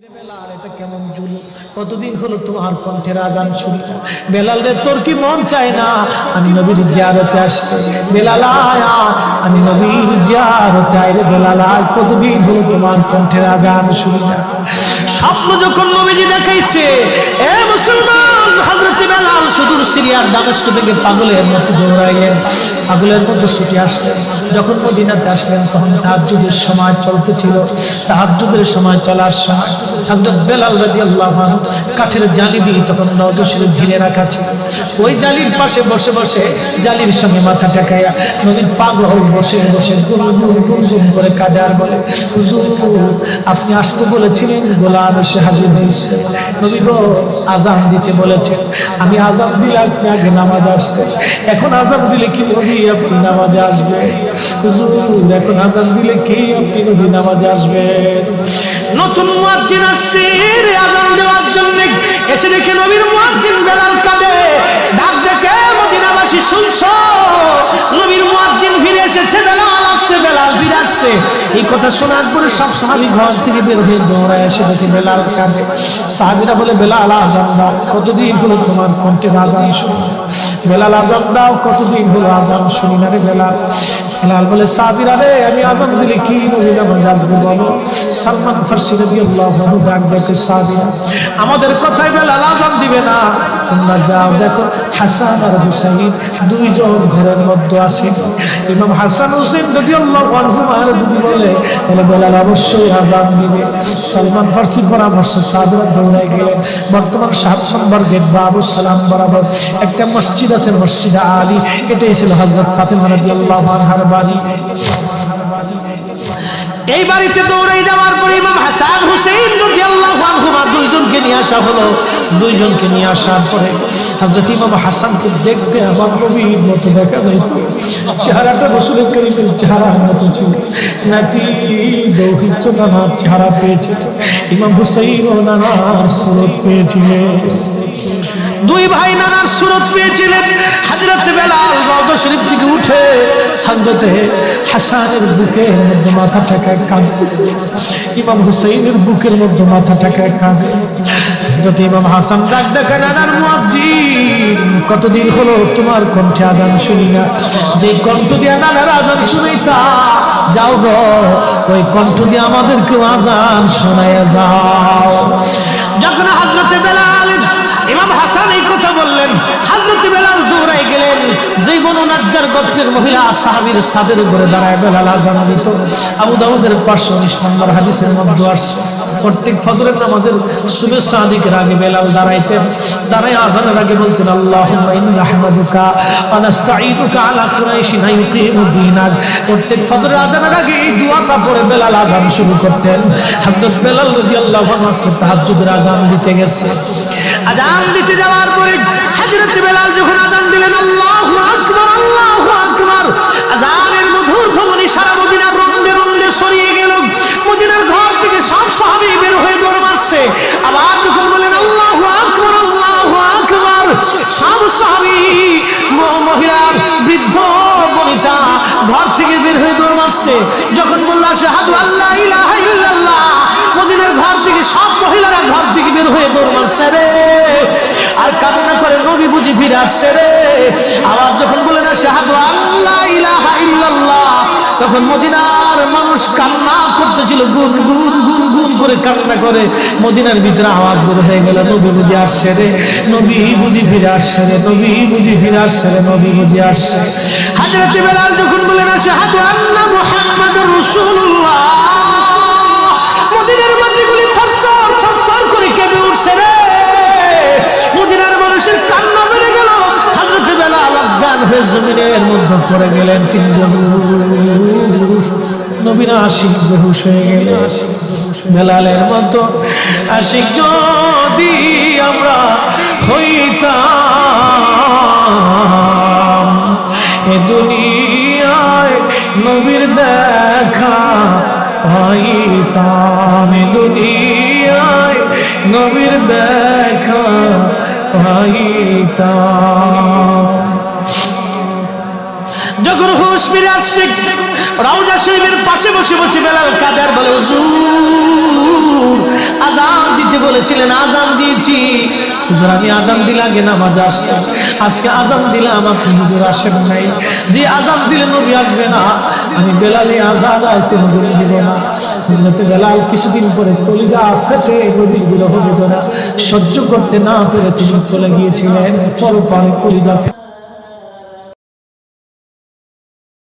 বেলাল, এটা কেমন জুলুম! কতদিন হলো তোমার কণ্ঠের আজান শুনি না। বেলাল রে, তোর কি মন চায় না আমি নবীর জিয়ারতে আসতে? বেলাল আয়, আমি নবীর জিয়ারতে আয় রে বেলাল আয়। কতদিন হলো তোমার কণ্ঠের আজান শুনি না। স্বপ্ন যখন নবীজি দেখাইছে, এ মুসলমান, হযরত বেলাল সুদূর সিরিয়ার দামেস্ক থেকে পাগলের মতো দৌড়াইলেন, পাগলের মতো ছুটে আসলেন। যখন মদিনাতে আসলেন তখন তাহাজ্জুদের সময় চলতেছিল। তাহাজ্জুদের সময় চলার সময় হযরত বেলাল রাদিয়াল্লাহু আনহু কাঠের জালি দিয়ে তখন রওজা শরীফ ঘিরে রাখা ছিল। ওই জালির পাশে বসে বসে জালির সঙ্গে মাথা ঠেকাইয়া নবীর পাগল বসে বসে গুনগুন করে কাঁদে আর বলে, হুজুর আপনি আসতে বলেছিলেন, গোলাম এসে হাজির হয়েছে। নবী গো, আজান দিতে বলেছেন, আমি আজান দিলে আপনি আগে নামাজে আসতেন, এখন আজান দিলে কি নবী আপনি নামাজে আসবেন? হুজুর এখন আজান দিলে কি আপনি নবী নামাজে আসবেন? নতুন মুয়াজ্জিন আসছে রে আজান দেওয়ার জন্য, এসে দেখে নবীর মুয়াজ্জিন বেলাল কাঁদে। ডাক দেখে মদিনাবাসী শুনছো, নবীর মুয়াজ্জিন ফিরে এসেছে, বেলাল আসছে, বেলাল ফিরে আসছে। এই কথা শোনার পরে সব সাহাবী ঘর থেকে বের হয়ে দৌড়ায় এসে দেখে বেলাল কাঁদে। সাহাবীরা বলে, বেলাল আজান দাও, কতদিন হলো তোমার কণ্ঠে আজান শুনি না। বেলাল আজান দাও, কতদিন হলো আজান শুনি না রে বেলাল। বেলাল বলে, সাহাবীরা রে, আমি আজান দিলে কি নবী নামাজে আসবে বলো? সালমান ফারসি রাদিয়াল্লাহু আনহু ডাক দেখে, সাহাবীরা আমাদের কথায় বেলাল আজান দিবে না, তোমরা যাও দেখো হাসান আর হুসাইন দুইজন ঘরের মধ্যে আছে। ইমাম হাসান হুসাইন রাদিয়াল্লাহু আনহুমা যদি বলে তাহলে বেলাল অবশ্যই আজান দিবে। সালমান ফারসির পরামর্শে সাহাবীরা দৌড়ায় গেলেন। বর্তমান 7 নম্বর গেট বাবুস সালাম বরাবর একটা মসজিদ আছে, মসজিদে আলী। এটাই ছিল হযরত ফাতেমা রাদিয়াল্লাহু আনহার বাড়ি। এই বাড়িতে দৌড়ে যাওয়ার পরে ইমাম হাসান হুসাইন রাদিয়াল্লাহু আনহুমা দুইজনকে নিয়ে আসা হলো। দুইজনকে নিয়ে আসার পরে হযরত ইমাম হাসানকে দেখতে আমার নবীর মতো দেখা যেত, চেহারাটা রাসূল করিমের চেহারার মতো ছিল। নাতি দৌহিত্র নানার চেহারা পেয়েছিল, ইমাম হুসাইন ও নানার সুরত পেয়েছিলেন। দুই ভাই নানার সুরত পেয়েছিলেন। হযরত বেলাল রওজা শরীফ থেকে উঠে হযরত হাসানের বুকের মধ্যে মাথা ঠেকায় কাঁদতেছে, ইমাম হুসাইনের বুকের মধ্যে মাথা ঠেকায় কাঁদে। হযরত ইমাম হাসান ডাক দেখে, নানার মুয়াজ্জিন, কতদিন হলো তোমার কণ্ঠে আজান শুনি না। যে কণ্ঠ দিয়ে নানার আজান শুনাইতা, যাও গো ওই কণ্ঠ দিয়ে আমাদেরকে আজান শোনায়া যাও। যখন হযরত বেলাল ইমাম হাসান এই কথা বললেন, হযরত বেলাল দৌড়াই গেলেন। যেই বনু নাজ্জার গোত্রের মহিলা সাহাবীর ছাদের উপরে দাঁড়ায় বেলাল আযান দিত। আবু দাউদের 519 নম্বর হাদিসের মধ্যে আসছে, প্রত্যেক ফজরের নামাজের শুভেচ্ছা আদিকের আগে বেলাল দাঁড়াইতেন। দাঁড়ায় আযানের আগে বলতেন, আল্লাহুম্মা ইন্না আহমাদুকা ওয়া নাস্তাঈনুকা আলা কুরাইশিন ইউকিমুদ্দীনাক। প্রত্যেক ফজরের আযানের আগে এই দোয়াটা পড়ে বেলাল আযান শুরু করতেন। হযরত বেলাল রাদিয়াল্লাহু আনহু আজকে তাহাজ্জুদের আযান দিতে গেছে। আযান দিতে যাওয়ার পরে হযরত বেলাল যখন আযান দিলেন, আল্লাহু আকবার, আল্লাহু আকবার, আযানের মধুর ধ্বনি সারা মদিনার রন্দে রন্দে ছড়িয়ে গেল। মদিনার ঘর থেকে সব সাহাবী বের হয়ে দৌড় মারছে। আবার যখন বলেন আল্লাহু আকবার, আল্লাহু আকবার, সব সাহাবী, মহিলা, বৃদ্ধ, বনিতা ঘর থেকে বের হয়ে দৌড় মারছে। যখন বলল আশহাদু আল্লা ইলাহা ইল্লাল্লাহ, মদিনার ঘর থেকে সব মহিলারা ঘর থেকে বের হয়ে দৌড় মারছে রে, আর কান্না করে নবী বুঝি ফিরে আসছে রে। আবার যখন বলেন আশহাদু আল্লা ইলাহা ইল্লাল্লাহ, তখন মদিনার মানুষ কান্না করতেছিল, গুন গুন গুন গুন করে কান্না করে। মদিনার ভিতরে আওয়াজ বের হয়ে গেল, নবী বুঝি আসছে রে, নবী বুঝি ফিরে আসছে রে, নবী বুঝি ফিরে আসছে রে, নবী বুঝি আসছে। হযরত বেলাল যখন বলেন আশহাদু আন্না মুহাম্মাদুর রাসূলুল্লাহ, মদিনার মাটিগুলি থরথর থরথর করে কেঁপে উঠছে রে। মদিনার মানুষের কান্না বেড়ে গেল। হযরত বেলাল অজ্ঞান হয়ে জমিনের মধ্যে পড়ে গেলেন। তিনি নবীর আশিক বেহুশ হয়ে গেলেন। বেলালের মতো আশিক যদি আমরা হইতাম, এ দুনিয়ায় নবীর দেখা পাইতাম, এ দুনিয়ায় নবীর দেখা পাইতাম। যখন হুঁশ ফিরে আসছে, রওজা শরীফের পাশে বসে বসে বেলাল কাঁদে আর বলে, হুজুর আযান বলেছিলেন আজান দিয়েছি হুজুর, আমি আজান দিলে আগে নামাজে আসতাম, আজকে আজান দিলাম আপনি হুজুর আসেন নাই। যে আজান দিলে নবী আসবে না, আমি বেলালে আজান আর কোনোদিন দিব না। হযরত বেলাল কিছুদিন পরে কলিজা ফেটে নবীর বিরহ বেদনা সহ্য করতে না পেরে তিনি চলে গিয়েছিলেন পরপারে কলিজা